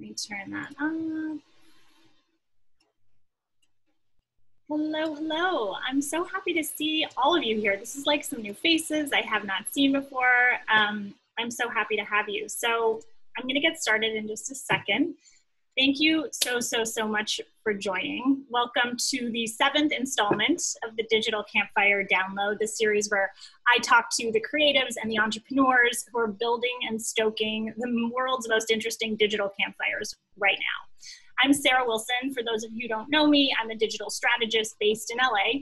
Let me turn that on. Hello, hello. I'm so happy to see all of you here. This is like some new faces I have not seen before. I'm so happy to have you. So I'm going to get started in just a second. Thank you so much for joining. Welcome to the 7th installment of the Digital Campfire Download, the series where I talk to the creatives and the entrepreneurs who are building and stoking the world's most interesting digital campfires right now. I'm Sarah Wilson. For those of you who don't know me, I'm a digital strategist based in LA.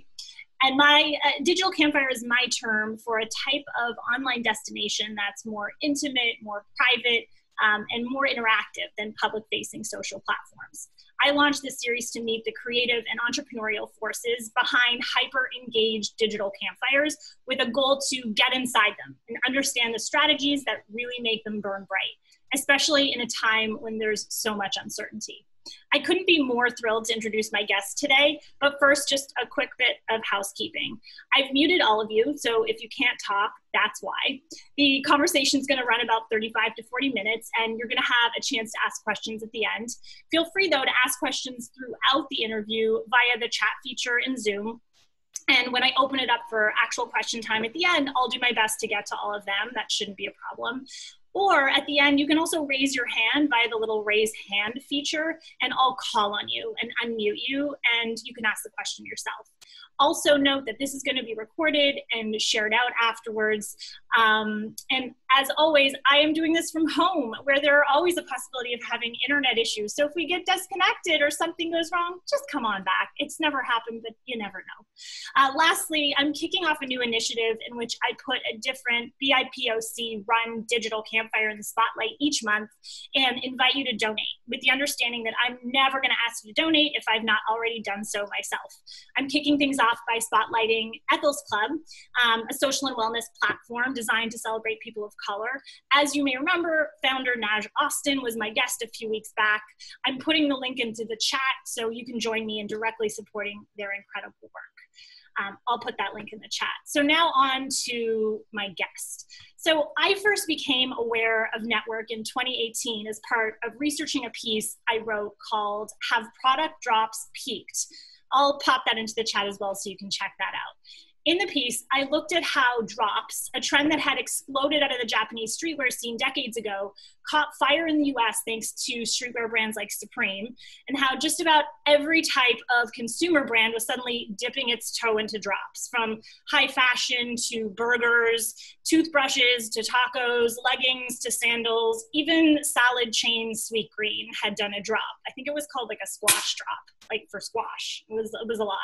And my digital campfire is my term for a type of online destination that's more intimate, more private, and more interactive than public-facing social platforms. I launched this series to meet the creative and entrepreneurial forces behind hyper-engaged digital campfires with a goal to get inside them and understand the strategies that really make them burn bright, especially in a time when there's so much uncertainty. I couldn't be more thrilled to introduce my guest today, but first, just a quick bit of housekeeping. I've muted all of you, so if you can't talk, that's why. The conversation is going to run about 35 to 40 minutes, and you're going to have a chance to ask questions at the end. Feel free, though, to ask questions throughout the interview via the chat feature in Zoom. And when I open it up for actual question time at the end, I'll do my best to get to all of them. That shouldn't be a problem. Or at the end, you can also raise your hand via the little raise hand feature, and I'll call on you and unmute you, and you can ask the question yourself. Also note that this is going to be recorded and shared out afterwards. And as always, I am doing this from home, where there are always a possibility of having internet issues. So if we get disconnected or something goes wrong, just come on back. It's never happened, but you never know. Lastly, I'm kicking off a new initiative in which I put a different BIPOC run digital campfire in the spotlight each month and invite you to donate, with the understanding that I'm never going to ask you to donate if I've not already done so myself. I'm kicking things off by spotlighting Ethel's Club, a social and wellness platform designed to celebrate people of color. As you may remember, founder Naj Austin was my guest a few weeks back. I'm putting the link into the chat so you can join me in directly supporting their incredible work. I'll put that link in the chat. So now on to my guest. So I first became aware of NTWRK in 2018 as part of researching a piece I wrote called Have Product Drops Peaked? I'll pop that into the chat as well so you can check that out. In the piece, I looked at how drops, a trend that had exploded out of the Japanese streetwear scene decades ago, caught fire in the US thanks to streetwear brands like Supreme, and how just about every type of consumer brand was suddenly dipping its toe into drops, from high fashion to burgers, toothbrushes to tacos, leggings to sandals, even salad chain Sweet Green had done a drop. I think it was called like a squash drop, like for squash. It was a lot.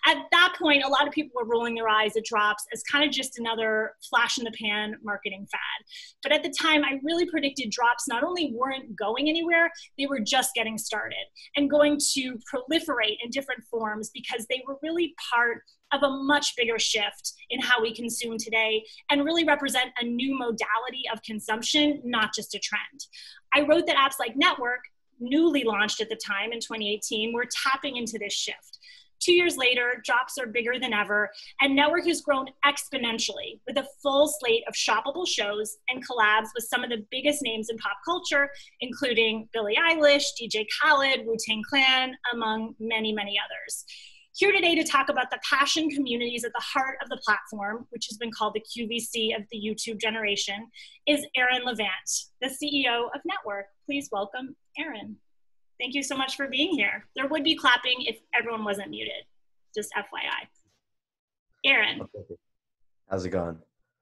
At that point, a lot of people were rolling their eyes at drops as kind of just another flash in the pan marketing fad. But at the time, I really predicted drops not only weren't going anywhere, they were just getting started and going to proliferate in different forms because they were really part of a much bigger shift in how we consume today and really represent a new modality of consumption, not just a trend. I wrote that apps like NTWRK, newly launched at the time in 2018, were tapping into this shift. 2 years later, drops are bigger than ever, and NTWRK has grown exponentially with a full slate of shoppable shows and collabs with some of the biggest names in pop culture, including Billie Eilish, DJ Khaled, Wu-Tang Clan, among many, many others. Here today to talk about the passion communities at the heart of the platform, which has been called the QVC of the YouTube generation, is Aaron Levant, the CEO of NTWRK. Please welcome Aaron. Thank you so much for being here. There would be clapping if everyone wasn't muted, just FYI. Aaron. How's it going?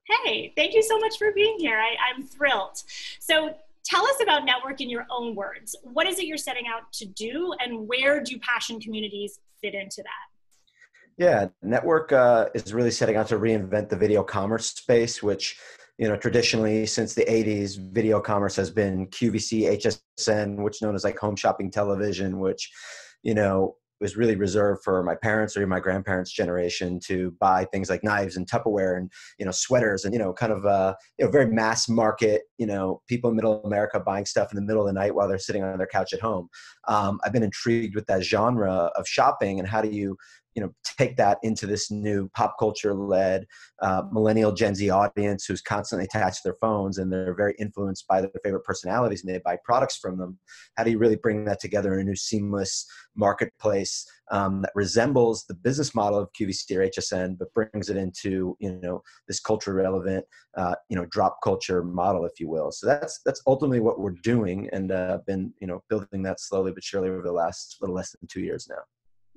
Hey, thank you so much for being here. I'm thrilled. So tell us about NTWRK in your own words. What is it you're setting out to do, and where do passion communities fit into that? Yeah, NTWRK is really setting out to reinvent the video commerce space, which, you know, traditionally since the 80s, video commerce has been QVC, HSN, which is known as like home shopping television, which, you know, was really reserved for my parents or my grandparents' generation to buy things like knives and Tupperware and, you know, sweaters and, you know, kind of, you know, very mass market, you know, people in middle America buying stuff in the middle of the night while they're sitting on their couch at home. I've been intrigued with that genre of shopping and how do you take that into this new pop culture led millennial Gen Z audience who's constantly attached to their phones and they're very influenced by their favorite personalities and they buy products from them. How do you really bring that together in a new seamless marketplace that resembles the business model of QVC or HSN, but brings it into, this culture relevant, drop culture model, if you will. So that's ultimately what we're doing, and been, building that slowly but surely over the last little less than 2 years now.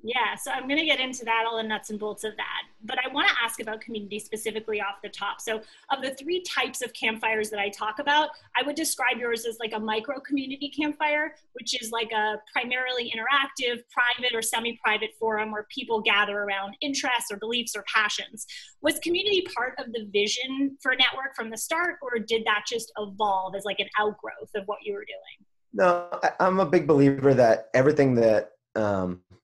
Yeah, so I'm going to get into that, all the nuts and bolts of that. But I want to ask about community specifically off the top. So of the 3 types of campfires that I talk about, I would describe yours as like a micro community campfire, which is like a primarily interactive, private or semi-private forum where people gather around interests or beliefs or passions. Was community part of the vision for Network from the start, or did that just evolve as like an outgrowth of what you were doing? No, I'm a big believer that everything that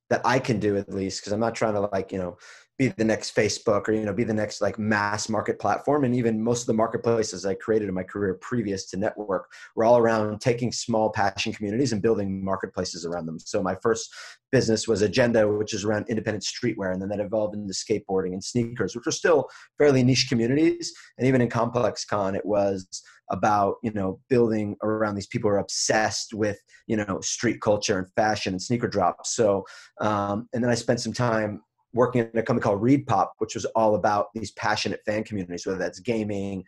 that I can do, at least, because I'm not trying to be the next Facebook or, be the next mass market platform. And even most of the marketplaces I created in my career previous to Network were all around taking small passion communities and building marketplaces around them. So my first business was Agenda, which is around independent streetwear. And then that evolved into skateboarding and sneakers, which are still fairly niche communities. And even in Complex Con, it was about, building around these people who are obsessed with, street culture and fashion and sneaker drops. So, and then I spent some time working at a company called Repop, which was all about these passionate fan communities, whether that's gaming,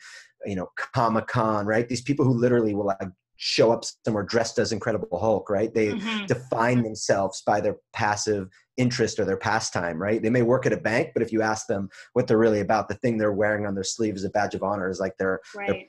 Comic-Con, right? These people who literally will show up somewhere dressed as Incredible Hulk, right? They define themselves by their passive interest or their pastime, right? They may work at a bank, but if you ask them what they're really about, the thing they're wearing on their sleeve as a badge of honor is their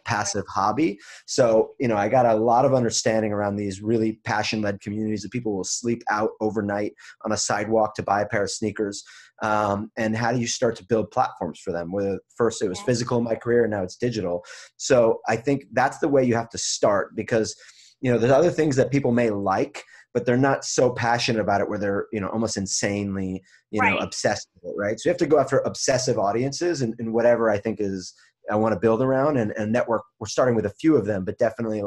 passive hobby. So, I got a lot of understanding around these really passion-led communities that people will sleep out overnight on a sidewalk to buy a pair of sneakers. And how do you start to build platforms for them? Whether first it was physical in my career and now it's digital. So I think that's the way you have to start, because, there's other things that people may like, but they're not so passionate about it where they're, almost insanely, obsessed with it, right? So you have to go after obsessive audiences and whatever I think I want to build around, and Network, we're starting with a few of them, but definitely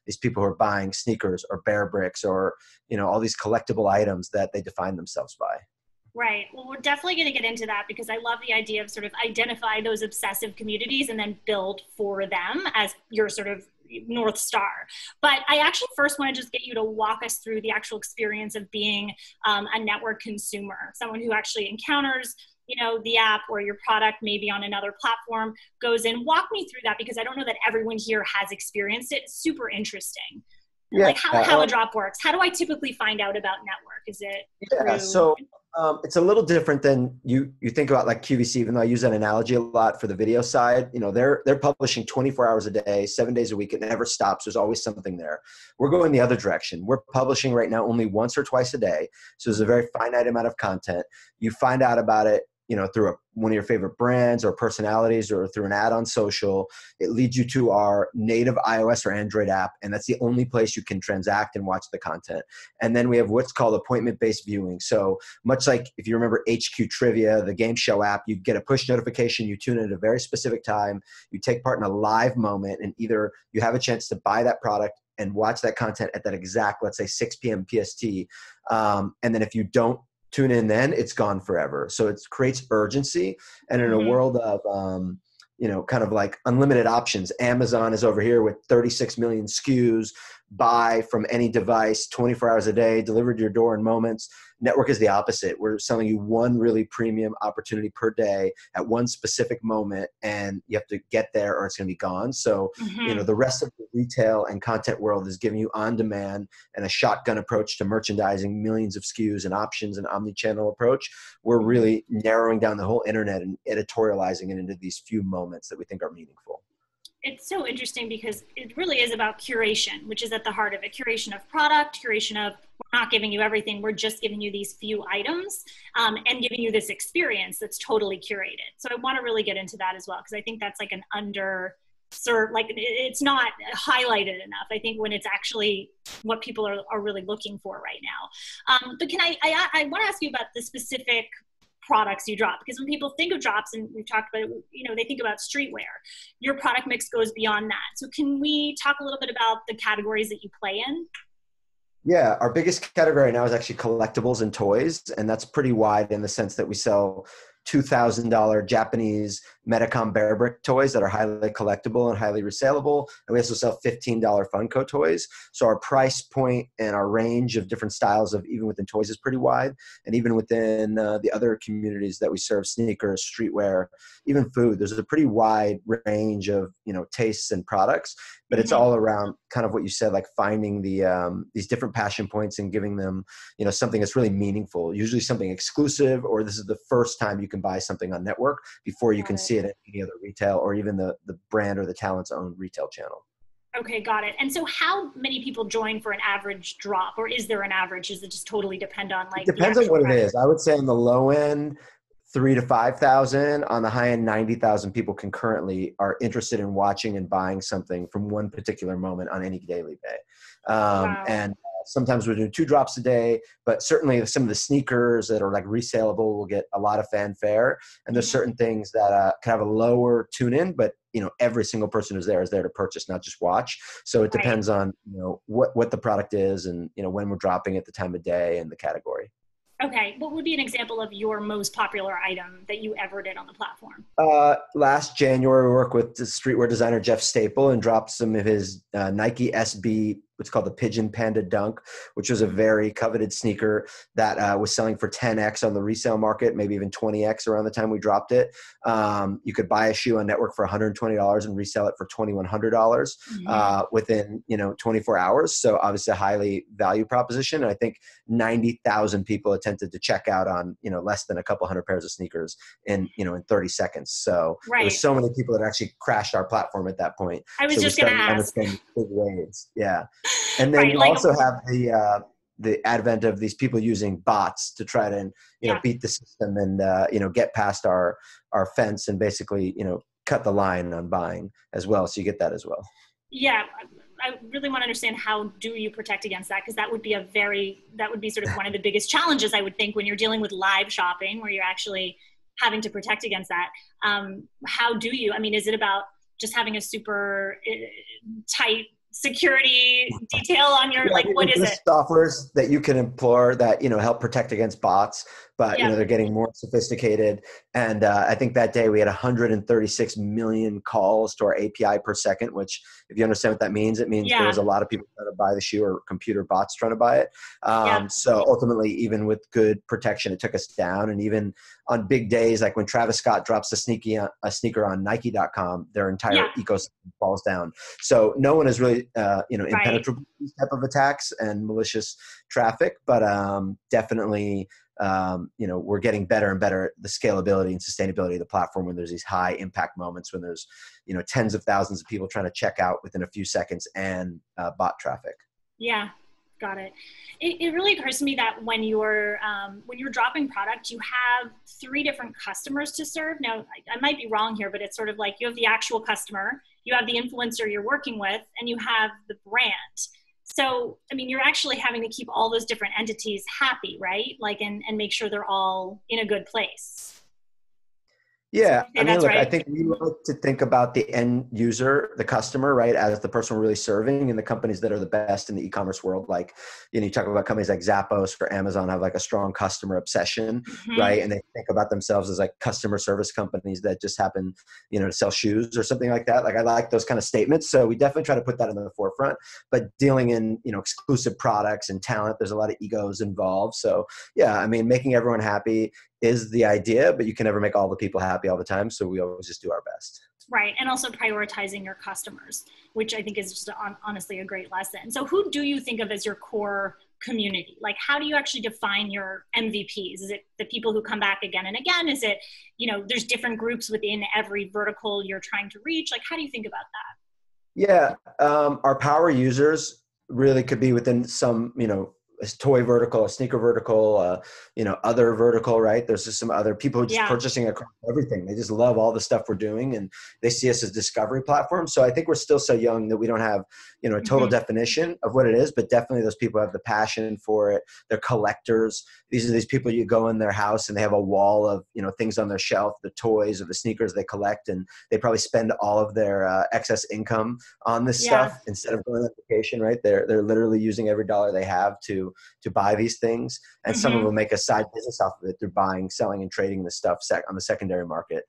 these people who are buying sneakers or bear bricks or, all these collectible items that they define themselves by. Right. Well, we're definitely going to get into that, because I love the idea of sort of identify those obsessive communities and then build for them as your sort of North Star. But I actually first want to just get you to walk us through the actual experience of being a Network consumer, someone who actually encounters the app or your product maybe on another platform, goes in. Walk me through that, because I don't know that everyone here has experienced it. It's super interesting. Yeah, how a drop works. How do I typically find out about Network? Is it through... So it's a little different than you think about QVC, even though I use that analogy a lot for the video side. They're publishing 24 hours a day, 7 days a week. It never stops. There's always something there. We're going the other direction. We're publishing right now only once or twice a day. So there's a very finite amount of content. You find out about it through one of your favorite brands or personalities, or through an ad on social. It leads you to our native iOS or Android app, and that's the only place you can transact and watch the content. And then we have what's called appointment-based viewing. So much like if you remember HQ Trivia, the game show app, you get a push notification, you tune in at a very specific time, you take part in a live moment, and either you have a chance to buy that product and watch that content at that exact, let's say 6 p.m. PST. And then if you don't tune in, then it's gone forever. So it creates urgency. And in a world of, kind of unlimited options, Amazon is over here with 36 million SKUs, buy from any device, 24 hours a day, delivered to your door in moments. Network is the opposite. We're selling you one really premium opportunity per day at one specific moment, and you have to get there or it's going to be gone. So, the rest of the retail and content world is giving you on-demand and a shotgun approach to merchandising, millions of SKUs and options and omni-channel approach. We're really narrowing down the whole internet and editorializing it into these few moments that we think are meaningful. It's so interesting, because it really is about curation, which is at the heart of it. Curation of product, curation of, we're not giving you everything, we're just giving you these few items, and giving you this experience that's totally curated. So I want to really get into that as well, because I think that's an underserved, it's not highlighted enough, I think, when it's actually what people are really looking for right now. But can I want to ask you about the specific products you drop, because when people think of drops, and we've talked about it, they think about streetwear. Your product mix goes beyond that. So can we talk a little bit about the categories that you play in? Yeah, our biggest category now is actually collectibles and toys, and that's pretty wide in the sense that we sell $2,000 Japanese Metacom bear brick toys that are highly collectible and highly resaleable, and we also sell $15 Funko toys. So our price point and our range of different styles of even within toys is pretty wide, and even within the other communities that we serve, sneakers, streetwear, even food, there's a pretty wide range of tastes and products. But it's all around kind of what you said, like finding these different passion points and giving them, something that's really meaningful, usually something exclusive, or this is the first time you can buy something on network before you can see it at any other retail or even the brand or the talent's own retail channel. Okay, got it. And so how many people join for an average drop, or is there an average? Does it just totally depend on It depends on what it is. I would say on the low end, 3,000 to 5,000. On the high end, 90,000 people concurrently are interested in watching and buying something from one particular moment on any daily day. Wow. And sometimes we're doing 2 drops a day, but certainly some of the sneakers that are like resaleable will get a lot of fanfare. And there's certain things that can have a lower tune in, but every single person who's there is there to purchase, not just watch. So it depends on what the product is and when we're dropping it, the time of day, and the category. Okay, what would be an example of your most popular item that you ever did on the platform? Last January, we worked with the streetwear designer Jeff Staple and dropped some of his Nike SB, what's called the Pigeon Panda Dunk, which was a very coveted sneaker that was selling for 10x on the resale market, maybe even 20x around the time we dropped it. You could buy a shoe on network for $120 and resell it for $2,100 within 24 hours. So obviously a highly value proposition. And I think 90,000 people attempted to check out on less than a couple hundred pairs of sneakers in 30 seconds. So there was so many people that actually crashed our platform at that point. I was just going to ask. Big waves. Yeah. And then you also have the advent of these people using bots to try to beat the system and get past our fence and basically cut the line on buying as well. So you get that as well. Yeah, I really want to understand, how do you protect against that? Because that would be sort of one of the biggest challenges, I would think, when you're dealing with live shopping, where you're actually having to protect against that. How do you? I mean, is it about just having a super tight security detail on your, what is it? Softwares that you can employ that help protect against bots, but they're getting more sophisticated. And I think that day we had 136 million calls to our API per second, which, if you understand what that means, it means there was a lot of people trying to buy the shoe, or computer bots trying to buy it. So ultimately, even with good protection, it took us down. And even on big days, like when Travis Scott drops a sneaker on Nike.com, their entire ecosystem falls down. So no one is really impenetrable to these type of attacks and malicious traffic, but definitely we're getting better and better at the scalability and sustainability of the platform when there's these high impact moments, when there's tens of thousands of people trying to check out within a few seconds, and bot traffic. Yeah, got it. It really occurs to me that when you're dropping product, you have 3 different customers to serve. Now, I might be wrong here, but it's sort of like you have the actual customer, you have the influencer you're working with, and you have the brand. So, I mean, you're actually having to keep all those different entities happy, right? And make sure they're all in a good place. Yeah, I mean, look, I think we like to think about the end user, the customer, right, as the person we're really serving, and the companies that are the best in the e-commerce world. Like, you talk about companies like Zappos or Amazon have like a strong customer obsession, right? And they think about themselves as like customer service companies that just happen, to sell shoes or something like that. Like, I like those kind of statements. So we definitely try to put that in the forefront, but dealing in, exclusive products and talent, there's a lot of egos involved. So yeah, I mean, making everyone happy is the idea, but you can never make all the people happy all the time. So we always just do our best. Right. And also prioritizing your customers, which I think is just honestly a great lesson. So who do you think of as your core community? Like, how do you actually define your MVPs? Is it the people who come back again and again? Is it, there's different groups within every vertical you're trying to reach? Like, how do you think about that? Yeah. Our power users really could be within some, a toy vertical, a sneaker vertical, other vertical, right? There's just some other people just Yeah. purchasing across everything. They just love all the stuff we're doing, and they see us as discovery platform. So I think we're still so young that we don't have, a total definition of what it is, but definitely those people have the passion for it. They're collectors. These are these people, you go in their house and they have a wall of, things on their shelf, the toys or the sneakers they collect, and they probably spend all of their excess income on this stuff instead of going on vacation, right? They're literally using every dollar they have to buy these things. And some of them make a side business off of it through buying, selling, and trading this stuff on the secondary market.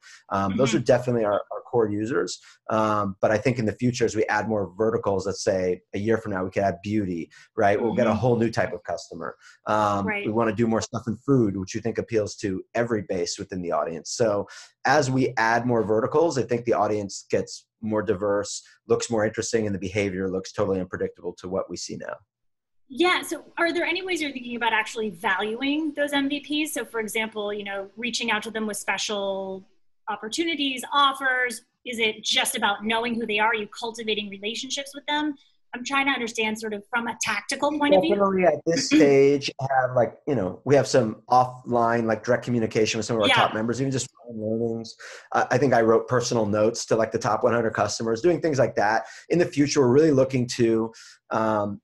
Those are definitely our core users. But I think in the future, as we add more verticals, let's say a year from now, we could add beauty, right? We'll get a whole new type of customer. We want to do more stuff in food, which we think appeals to every base within the audience. So as we add more verticals, I think the audience gets more diverse, looks more interesting, and the behavior looks totally unpredictable to what we see now. Yeah. So are there any ways you're thinking about actually valuing those MVPs? So for example, reaching out to them with special opportunities, offers? Is it just about knowing who they are? Are you cultivating relationships with them? I'm trying to understand sort of from a tactical point of view. Definitely at this stage have we have some offline direct communication with some of our top members, even just learnings. I think I wrote personal notes to the top 100 customers, doing things like that. In the future, we're really looking to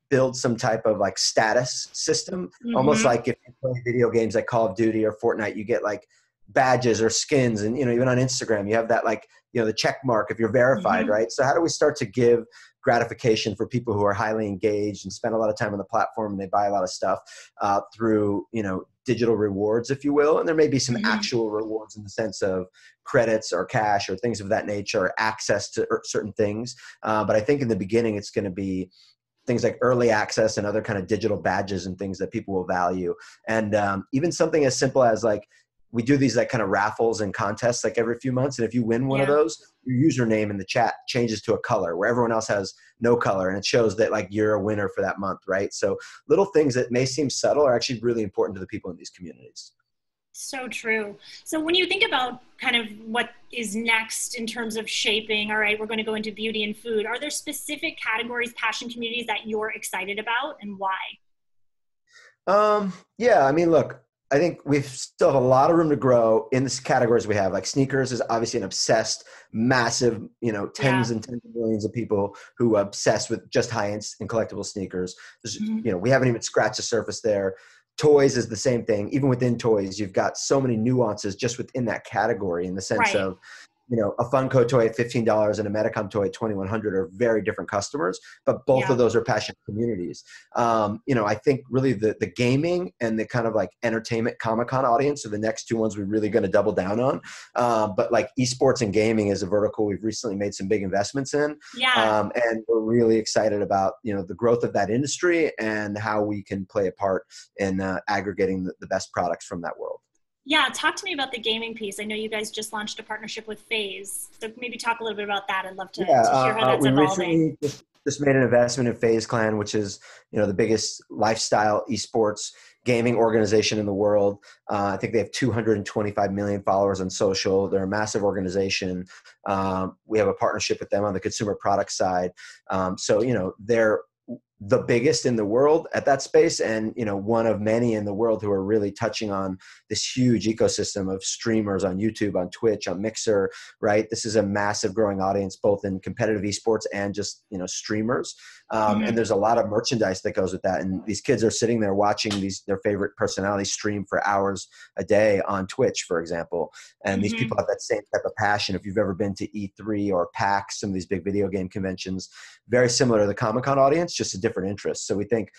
build some type of status system, almost like if you play video games like Call of Duty or Fortnite, you get badges or skins, and even on Instagram you have that the check mark if you're verified, right? So how do we start to give gratification for people who are highly engaged and spend a lot of time on the platform, and they buy a lot of stuff through digital rewards, if you will? And there may be some actual rewards in the sense of credits or cash or things of that nature, or access to certain things, but I think in the beginning it's going to be things like early access and other kind of digital badges and things that people will value. And even something as simple as we do these kind of raffles and contests every few months. And if you win one of those, your username in the chat changes to a color where everyone else has no color. And it shows that you're a winner for that month, right? So little things that may seem subtle are actually really important to the people in these communities. So true. So when you think about kind of what is next in terms of shaping, all right, we're going to go into beauty and food. Are there specific categories, passion communities that you're excited about, and why? Yeah, I mean, look, I think we still have a lot of room to grow in the categories we have. Sneakers is obviously an obsessed, massive, tens and tens of millions of people who are obsessed with just high-end and collectible sneakers. We haven't even scratched the surface there. Toys is the same thing. Even within toys, you've got so many nuances just within that category, in the sense of, a Funko toy at $15 and a Medicom toy at $2,100 are very different customers, but both of those are passionate communities. I think really the gaming and the kind of entertainment Comic-Con audience are the next two ones we're really going to double down on. But esports and gaming is a vertical we've recently made some big investments in. And we're really excited about, the growth of that industry and how we can play a part in aggregating the best products from that world. Yeah, talk to me about the gaming piece. I know you guys just launched a partnership with FaZe. So maybe talk a little bit about that. I'd love to hear how that's evolving. We recently just made an investment in FaZe Clan, which is the biggest lifestyle esports gaming organization in the world. I think they have 225 million followers on social. They're a massive organization. We have a partnership with them on the consumer product side. So they're the biggest in the world at that space, and one of many in the world who are really touching on this huge ecosystem of streamers on YouTube, on Twitch, on Mixer, right? This is a massive growing audience, both in competitive esports and just streamers. And there's a lot of merchandise that goes with that, and these kids are sitting there watching their favorite personalities stream for hours a day on Twitch, for example. And these people have that same type of passion. If you've ever been to E3 or PAX, some of these big video game conventions, very similar to the Comic-Con audience, just a different interest. So we think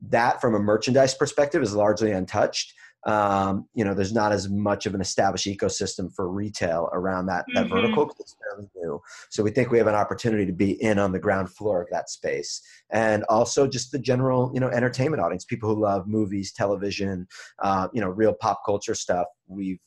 that from a merchandise perspective is largely untouched. There's not as much of an established ecosystem for retail around that vertical, because it's fairly new. So we think we have an opportunity to be in on the ground floor of that space. And also just the general, entertainment audience, people who love movies, television, real pop culture stuff. We've,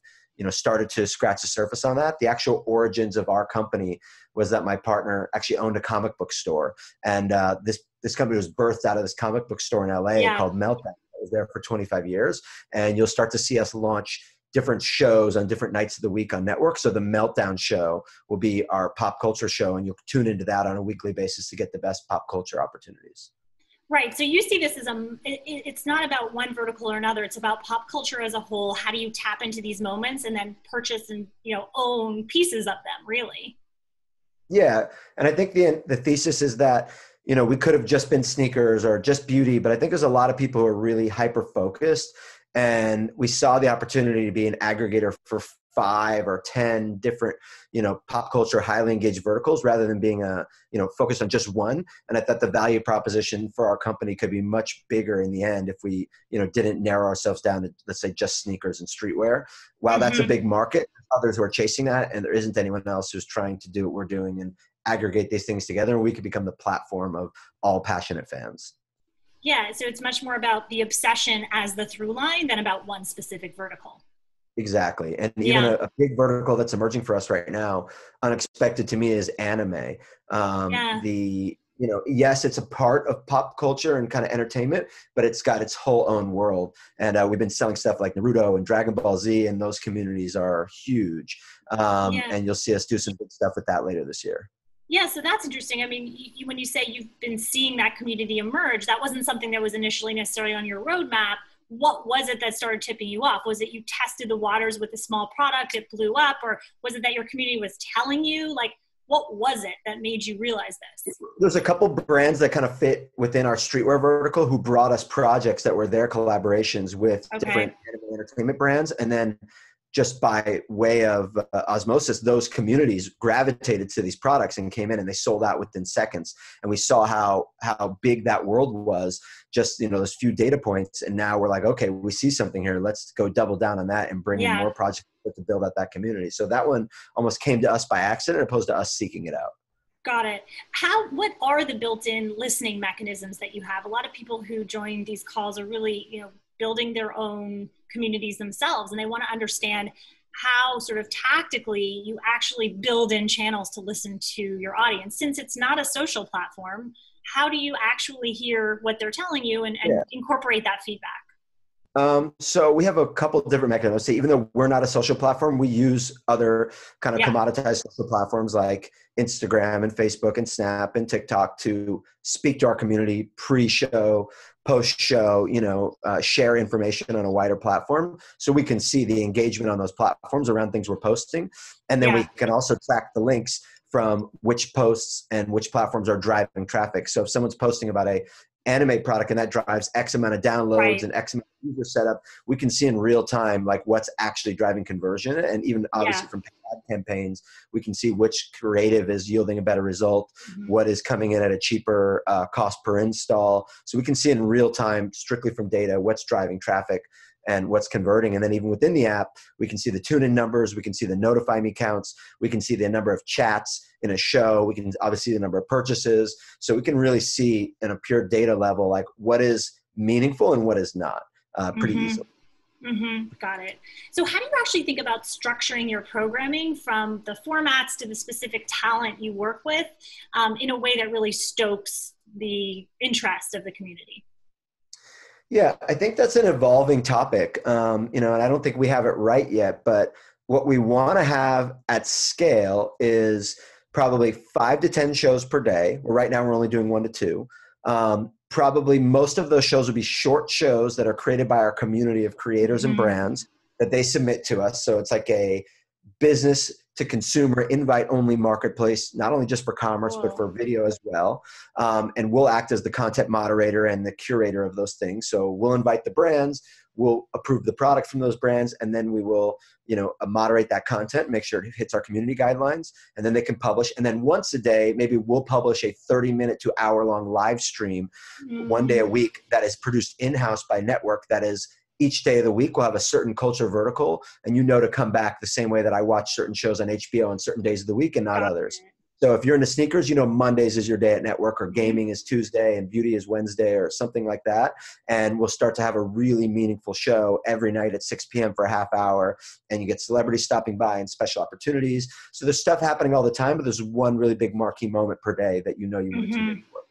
started to scratch the surface on that. The actual origins of our company was that my partner actually owned a comic book store. And this company was birthed out of this comic book store in LA called Meltdown. I was there for 25 years. And you'll start to see us launch different shows on different nights of the week on network. So the Meltdown show will be our pop culture show, and you'll tune into that on a weekly basis to get the best pop culture opportunities. Right. So you see this as it's not about one vertical or another. It's about pop culture as a whole. How do you tap into these moments and then purchase and, own pieces of them, really? Yeah, and I think the thesis is that we could have just been sneakers or just beauty, but I think there's a lot of people who are really hyper focused, and we saw the opportunity to be an aggregator for 5 or 10 different pop culture highly engaged verticals rather than being focused on just one. And I thought the value proposition for our company could be much bigger in the end if we didn't narrow ourselves down to, let's say, just sneakers and streetwear. While that's a Hmm. big market, others who are chasing that, and there isn't anyone else who's trying to do what we're doing and aggregate these things together, and we could become the platform of all passionate fans. Yeah. So it's much more about the obsession as the through line than about one specific vertical. Exactly. And even Yeah. a big vertical that's emerging for us right now, unexpected to me, is anime. Yeah. Yes, it's a part of pop culture and kind of entertainment, but it's got its whole own world. And we've been selling stuff like Naruto and Dragon Ball Z, and those communities are huge. Yeah. And you'll see us do some good stuff with that later this year. Yeah, so that's interesting. I mean, when you say you've been seeing that community emerge, that wasn't something that was initially necessarily on your roadmap. What was it that started tipping you off? Was it you tested the waters with a small product, it blew up, or was it that your community was telling you? Like, what was it that made you realize this? There's a couple brands that kind of fit within our streetwear vertical who brought us projects that were their collaborations with different Okay. anime entertainment brands. And then just by way of osmosis, those communities gravitated to these products and came in, and they sold out within seconds. And we saw how big that world was, just those few data points. And now we're like, okay, we see something here. Let's go double down on that and bring in Yeah. more projects to build out that community. So that one almost came to us by accident, opposed to us seeking it out. Got it. What are the built-in listening mechanisms that you have? A lot of people who join these calls are really, building their own communities themselves, and they want to understand how sort of tactically you actually build in channels to listen to your audience. Since it's not a social platform, how do you actually hear what they're telling you and Yeah. incorporate that feedback? So we have a couple of different mechanisms. So even though we're not a social platform, we use other kind of Yeah. commoditized social platforms like Instagram and Facebook and Snap and TikTok to speak to our community pre-show, post-show, share information on a wider platform so we can see the engagement on those platforms around things we're posting. And then we Yeah. can also track the links from which posts and which platforms are driving traffic. So if someone's posting about a anime product and that drives X amount of downloads Right. and X amount of user setup, we can see in real time like what's actually driving conversion. And even Yeah. obviously from ad campaigns, we can see which creative is yielding a better result, Mhm. what is coming in at a cheaper cost per install. So we can see in real time, strictly from data, what's driving traffic and what's converting. And then even within the app, we can see the tune-in numbers, we can see the notify me counts, we can see the number of chats in a show, we can obviously see the number of purchases. So we can really see in a pure data level, like what is meaningful and what is not, pretty Mhm. easily. Got it. So, how do you actually think about structuring your programming from the formats to the specific talent you work with in a way that really stokes the interest of the community? Yeah, I think that's an evolving topic, and I don't think we have it right yet. But what we want to have at scale is probably 5 to 10 shows per day. Well, right now, we're only doing 1 to 2. Probably most of those shows will be short shows that are created by our community of creators and Hmm. brands that they submit to us. So it's like a business to consumer invite only marketplace, not only just for commerce, but Cool. for video as well. And we'll act as the content moderator and the curator of those things. So we'll invite the brands, we'll approve the product from those brands, and then we will, moderate that content, make sure it hits our community guidelines, and then they can publish. And then once a day, maybe we'll publish a 30-minute to hour-long live stream 1 day a Mm. week that is produced in-house by Network. That is, each day of the week we'll have a certain culture vertical, and to come back the same way that I watch certain shows on HBO on certain days of the week and not Got others. So if you're into sneakers, Mondays is your day at Network, or it. gaming is Tuesday and beauty is Wednesday, or something like that. And we'll start to have a really meaningful show every night at 6 p.m. for a half hour. And you get celebrities stopping by and special opportunities. So there's stuff happening all the time, but there's one really big marquee moment per day that you want to tune in Hmm. for.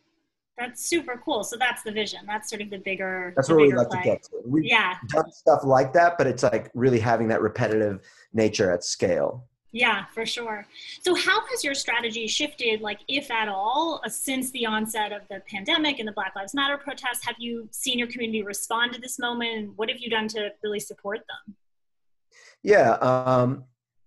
That's super cool. So that's the vision. That's sort of That's the where we bigger like to play. get to. We've Yeah. done stuff like that, but it's like really having that repetitive nature at scale. Yeah, for sure. So how has your strategy shifted, like if at all, since the onset of the pandemic and the Black Lives Matter protests? Have you seen your community respond to this moment? And what have you done to really support them? Yeah,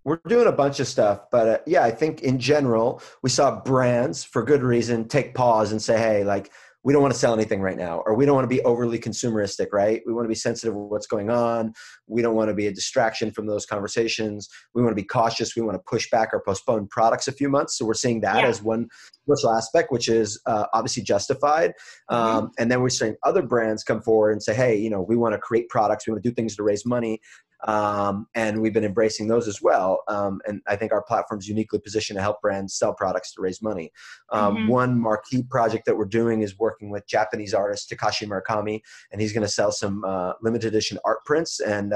we're doing a bunch of stuff, but yeah, I think in general, we saw brands for good reason take pause and say, hey, like, we don't want to sell anything right now, or we don't want to be overly consumeristic, right? We want to be sensitive of what's going on. We don't want to be a distraction from those conversations. We want to be cautious. We want to push back or postpone products a few months. So we're seeing that Yeah. as one commercial aspect, which is obviously justified. Hmm. And then we're seeing other brands come forward and say, hey, we want to create products. We want to do things to raise money. And we've been embracing those as well. And I think our platform is uniquely positioned to help brands sell products to raise money. Hmm. One marquee project that we're doing is working with Japanese artist Takashi Murakami, and he's going to sell some limited edition art prints. And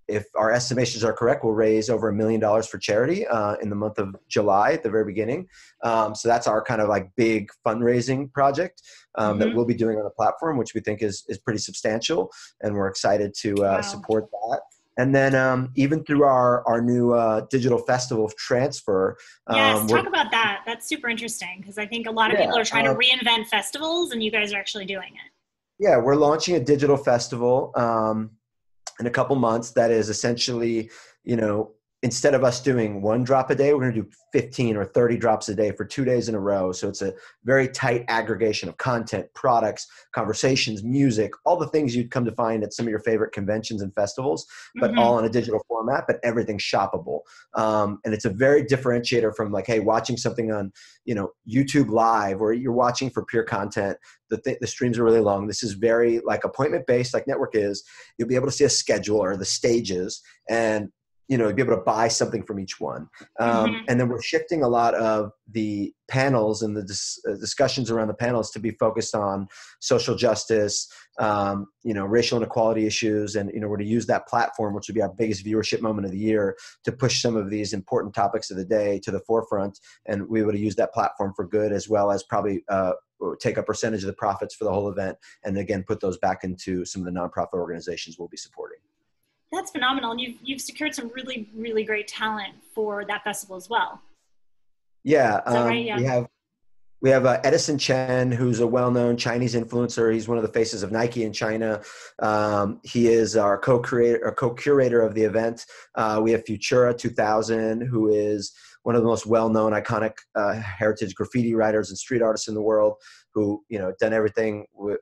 if our estimations are correct, we'll raise over $1 million for charity in the month of July at the very beginning. So that's our kind of like big fundraising project that Hmm. we'll be doing on the platform, which we think is pretty substantial, and we're excited to Wow. support that. And then even through our new digital festival of transfer, Yes, we're talk about that. That's super interesting because I think a lot of yeah, people are trying to reinvent festivals and you guys are actually doing it. yeah, we're launching a digital festival in a couple months that is essentially, you know, instead of us doing one drop a day, we're going to do 15 or 30 drops a day for 2 days in a row. So it's a very tight aggregation of content, products, conversations, music, all the things you'd come to find at some of your favorite conventions and festivals, but Hmm. all in a digital format, but everything's shoppable. And it's a very differentiator from like, hey, watching something on, YouTube Live, or you're watching for pure content. The streams are really long. This is very like appointment based, like network is. You'll be able to see a schedule or the stages, and you'll be able to buy something from each one. Hmm. And then we're shifting a lot of the panels and the discussions around the panels to be focused on social justice, racial inequality issues. And, we're going to use that platform, which will be our biggest viewership moment of the year, to push some of these important topics of the day to the forefront. And we would use that platform for good, as well as probably take a percentage of the profits for the whole event. And again, put those back into some of the nonprofit organizations we'll be supporting. That's phenomenal. And you've secured some really, really great talent for that festival as well. Yeah, Is that right? we Yeah. have Edison Chen, who's a well-known Chinese influencer. He's one of the faces of Nike in China. He is our co-creator or co-curator of the event. We have Futura 2000, who is one of the most well-known, iconic heritage graffiti writers and street artists in the world, who done everything with.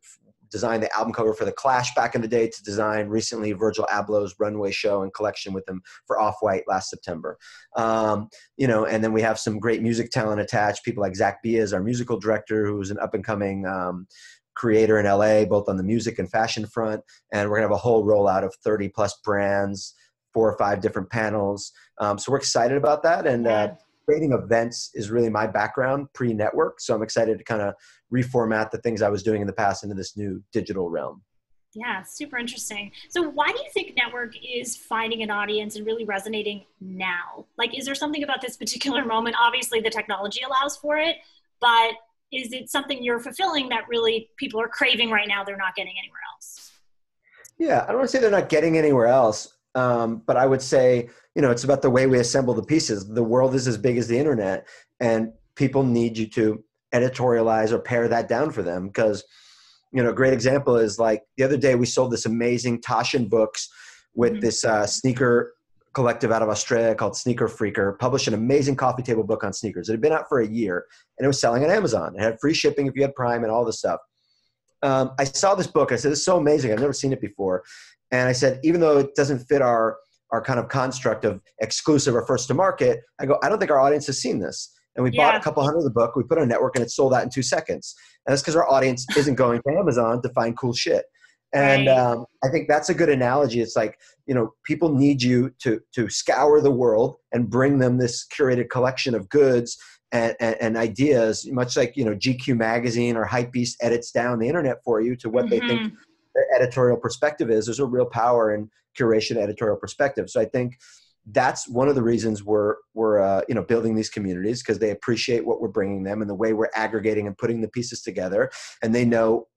Designed the album cover for The Clash back in the day, to design recently Virgil Abloh's runway show and collection with him for Off-White last September. And then we have some great music talent attached. People like Zach Biaz, our musical director, who's an up-and-coming creator in LA, both on the music and fashion front. And we're gonna have a whole rollout of 30 plus brands, 4 or 5 different panels. So we're excited about that. And Yeah. creating events is really my background pre-network. So I'm excited to kind of reformat the things I was doing in the past into this new digital realm. Yeah, super interesting. So, why do you think network is finding an audience and really resonating now? Like, is there something about this particular moment? Obviously, the technology allows for it, but is it something you're fulfilling that really people are craving right now? They're not getting anywhere else. Yeah, I don't want to say they're not getting anywhere else, but I would say, it's about the way we assemble the pieces. The world is as big as the internet, and people need you to editorialize or pare that down for them. Because, a great example is like the other day we sold this amazing Toshin books with Hmm. this sneaker collective out of Australia called Sneaker Freaker, published an amazing coffee table book on sneakers. It had been out for a year, and it was selling on Amazon. It had free shipping if you had Prime and all this stuff. I saw this book. I said, "It's so amazing. I've never seen it before." And I said, even though it doesn't fit our kind of construct of exclusive or first to market, I go, I don't think our audience has seen this. And we bought a Yeah. couple hundred of the book. We put it on a network, and it sold out in 2 seconds. And that's because our audience isn't going to Amazon to find cool shit. And Right. I think that's a good analogy. It's like, people need you to scour the world and bring them this curated collection of goods and ideas, much like, GQ magazine or Hypebeast edits down the internet for you to what they think Hmm. their editorial perspective is. There's a real power in curation editorial perspective. So I think that's one of the reasons we're building these communities, because they appreciate what we're bringing them and the way we're aggregating and putting the pieces together. And they know,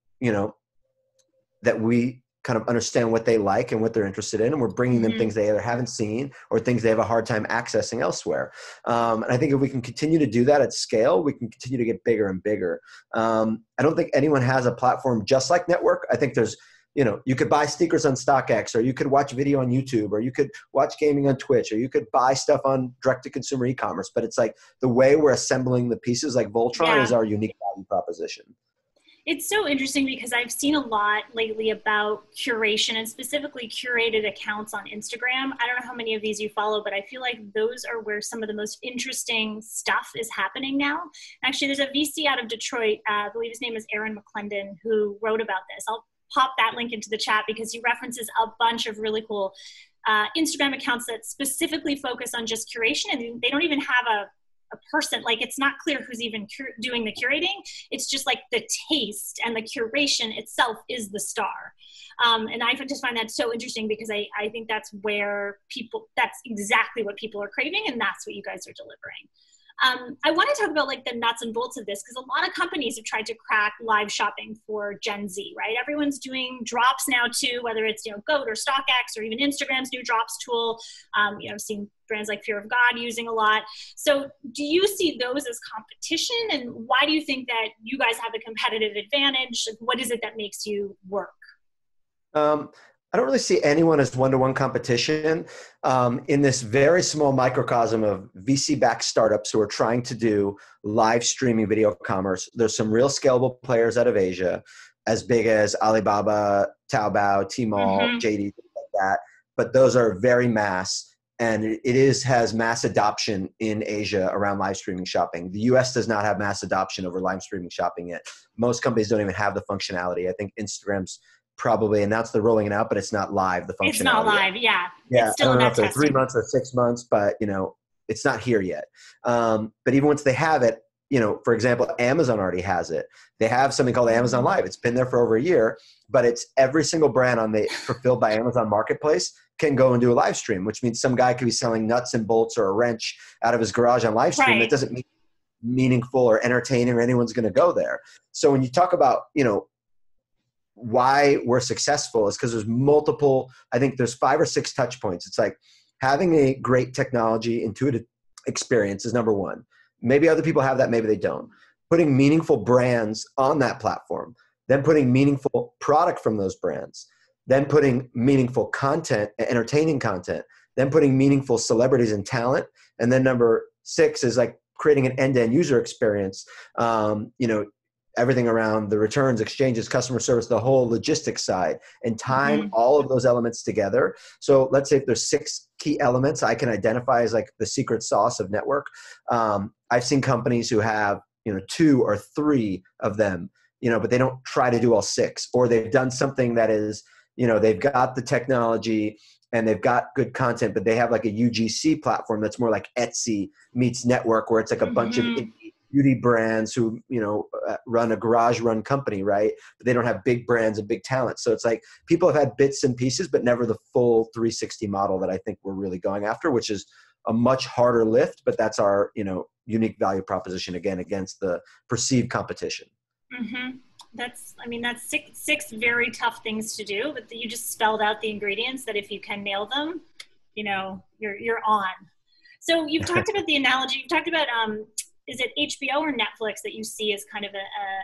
that we kind of understand what they like and what they're interested in. And we're bringing them things they either haven't seen or things they have a hard time accessing elsewhere. And I think if we can continue to do that at scale, we can continue to get bigger and bigger. I don't think anyone has a platform just like Network. I think there's, you could buy sneakers on StockX, or you could watch video on YouTube, or you could watch gaming on Twitch, or you could buy stuff on direct-to-consumer e-commerce. But it's like the way we're assembling the pieces, like Voltron, is our unique value proposition. It's so interesting because I've seen a lot lately about curation, and specifically curated accounts on Instagram. I don't know how many of these you follow, but I feel like those are where some of the most interesting stuff is happening now. Actually, there's a VC out of Detroit, I believe his name is Aaron McClendon, who wrote about this. I'll pop that link into the chat because he references a bunch of really cool Instagram accounts that specifically focus on just curation, and they don't even have a person, like it's not clear who's even doing the curating. It's just like the taste and the curation itself is the star. And I just find that so interesting because I think that's that's exactly what people are craving, and that's what you guys are delivering. I want to talk about like the nuts and bolts of this because a lot of companies have tried to crack live shopping for Gen Z, right? Everyone's doing drops now too, whether it's, GOAT or StockX or even Instagram's new drops tool. I've seen brands like Fear of God using a lot. So do you see those as competition? And why do you think that you guys have a competitive advantage? What is it that makes you work? I don't really see anyone as one-to-one competition in this very small microcosm of VC-backed startups who are trying to do live streaming video commerce. There's some real scalable players out of Asia, as big as Alibaba, Taobao, Tmall, JD, things like that. But those are very mass, and it has mass adoption in Asia around live streaming shopping. The US does not have mass adoption over live streaming shopping yet. Most companies don't even have the functionality. I think Instagram's probably announced they're rolling it out, but it's not live, the functionality. It's not live, yeah. Yeah, it's still I don't know in if that they're 3 months or 6 months, but it's not here yet. But even once they have it, for example, Amazon already has it. They have something called Amazon Live. It's been there for over a year, but it's every single brand on the fulfilled by Amazon marketplace can go and do a live stream, which means some guy could be selling nuts and bolts or a wrench out of his garage on live stream. Right. That doesn't mean meaningful or entertaining or anyone's going to go there. So when you talk about, why we're successful is because there's multiple, I think there's 5 or 6 touch points. It's like having a great technology, intuitive experience is number one. Maybe other people have that, maybe they don't. Putting meaningful brands on that platform, then putting meaningful product from those brands, then putting meaningful content, entertaining content, then putting meaningful celebrities and talent. And then number 6 is like creating an end-to-end user experience, everything around the returns, exchanges, customer service, the whole logistics side, and tying all of those elements together. So let's say if there's 6 key elements I can identify as like the secret sauce of Network. I've seen companies who have, 2 or 3 of them, but they don't try to do all 6, or they've done something that is, they've got the technology and they've got good content, but they have like a UGC platform that's more like Etsy meets Network, where it's like a bunch of beauty brands who, run a garage run company, right? But they don't have big brands and big talent. So it's like people have had bits and pieces, but never the full 360 model that I think we're really going after, which is a much harder lift, but that's our, unique value proposition again, against the perceived competition. That's 6 very tough things to do, but you just spelled out the ingredients that if you can nail them, you're on. So you've talked about the analogy, you've talked about, is it HBO or Netflix that you see as kind of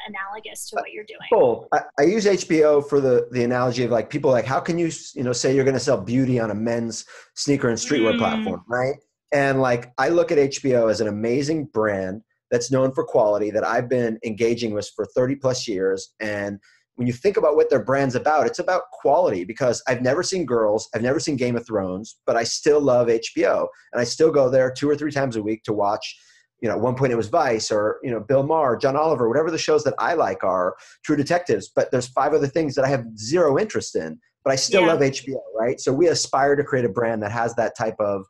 analogous to what you're doing? Cool. I use HBO for the analogy of like people like, how can you, say you're going to sell beauty on a men's sneaker and streetwear platform, right? And like, I look at HBO as an amazing brand that's known for quality that I've been engaging with for 30 plus years. And when you think about what their brand's about, it's about quality, because I've never seen Girls, I've never seen Game of Thrones, but I still love HBO. And I still go there 2 or 3 times a week to watch. At one point it was Vice or, Bill Maher, John Oliver, whatever the shows that I like are, True Detectives. But there's 5 other things that I have zero interest in, but I still love HBO, right? So we aspire to create a brand that has that type of,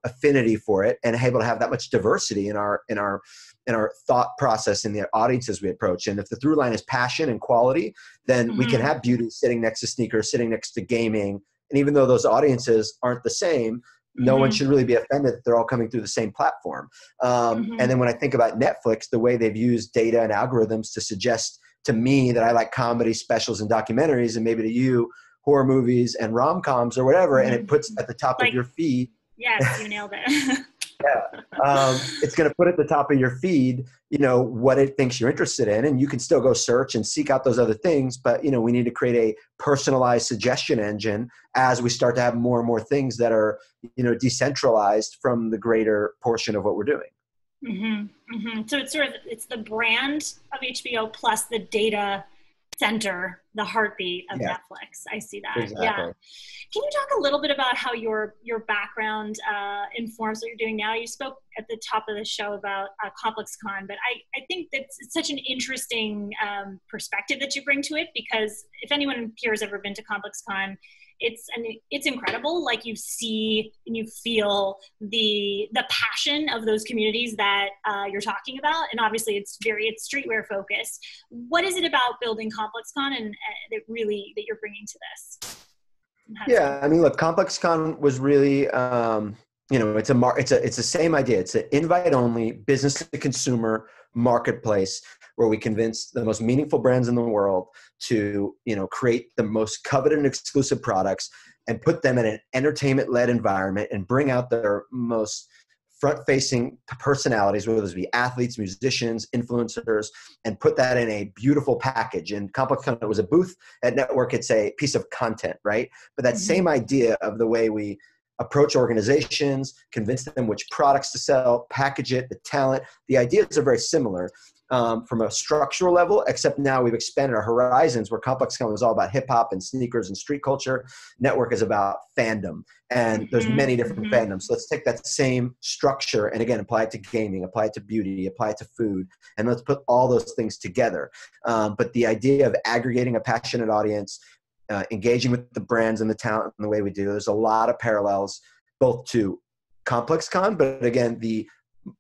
affinity for it, and able to have that much diversity in our thought process in the audiences we approach. And if the through line is passion and quality, then we can have beauty sitting next to sneakers, sitting next to gaming. And even though those audiences aren't the same, no one should really be offended that they're all coming through the same platform. And then when I think about Netflix, the way they've used data and algorithms to suggest to me that I like comedy specials and documentaries, and maybe to you, horror movies and rom-coms or whatever, and it puts at the top of your feed. Yes, you nailed it. It's going to put at the top of your feed, what it thinks you're interested in, and you can still go search and seek out those other things. But, we need to create a personalized suggestion engine as we start to have more and more things that are, decentralized from the greater portion of what we're doing. So it's the brand of HBO plus the data center, the heartbeat of Netflix. I see that. Exactly. Yeah. Can you talk a little bit about how your background informs what you're doing now? You spoke at the top of the show about ComplexCon, but I think that's such an interesting perspective that you bring to it, because if anyone here has ever been to ComplexCon, it's incredible. Like, you see and you feel the passion of those communities that you're talking about, and obviously it's streetwear focused. What is it about building ComplexCon and that you're bringing to this? Yeah, I mean, look, ComplexCon was really, it's the same idea. It's an invite-only business to consumer marketplace where we convince the most meaningful brands in the world to, create the most coveted and exclusive products and put them in an entertainment-led environment and bring out their most front-facing personalities, whether those be athletes, musicians, influencers, and put that in a beautiful package. And ComplexCon was a booth at NTWRK. It's a piece of content, right? But that same idea of the way we approach organizations, convince them which products to sell, package it, the talent, the ideas are very similar from a structural level, except now we've expanded our horizons, where ComplexCon was all about hip hop and sneakers and street culture. NTWRK is about fandom, and there's many different fandoms. So let's take that same structure and again, apply it to gaming, apply it to beauty, apply it to food, and let's put all those things together. But the idea of aggregating a passionate audience, engaging with the brands and the talent in the way we do, there's a lot of parallels both to ComplexCon, but again, the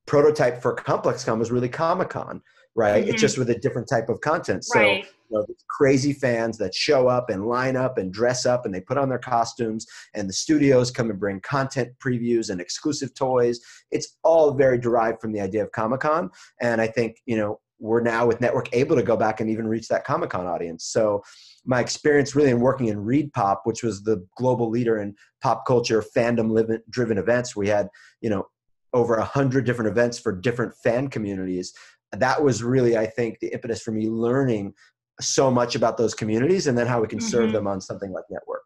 prototype for ComplexCon was really Comic-Con, right? It's just with a different type of content. So, right. Crazy fans that show up and line up and dress up and they put on their costumes, and the studios come and bring content previews and exclusive toys. It's all very derived from the idea of Comic-Con. And I think, we're now with NTWRK able to go back and even reach that Comic-Con audience. So my experience really in working in Repop, which was the global leader in pop culture fandom driven events, we had, over 100 different events for different fan communities. That was really, I think, the impetus for me learning so much about those communities and then how we can serve them on something like NTWRK.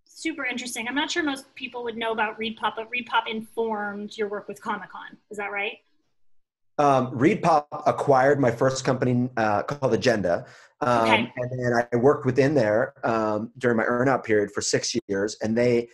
Super interesting. I'm not sure most people would know about Repop, but Repop informed your work with Comic-Con. Is that right? Repop acquired my first company called Agenda. And then I worked within there during my earnout period for 6 years. And they,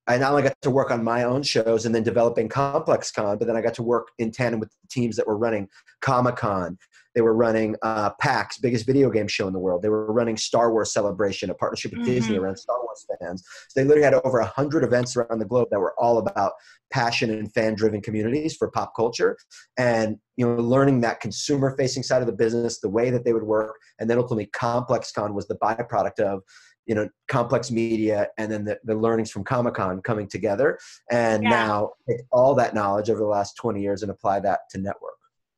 I not only got to work on my own shows and then developing ComplexCon, but then I got to work in tandem with the teams that were running Comic-Con. They were running PAX, biggest video game show in the world. They were running Star Wars Celebration, a partnership with Disney around Star Wars fans. So they literally had over 100 events around the globe that were all about passion and fan-driven communities for pop culture. And, learning that consumer-facing side of the business, the way that they would work, and then ultimately ComplexCon was the byproduct of, complex media and then the learnings from Comic-Con coming together. And now take all that knowledge over the last 20 years and apply that to NTWRK.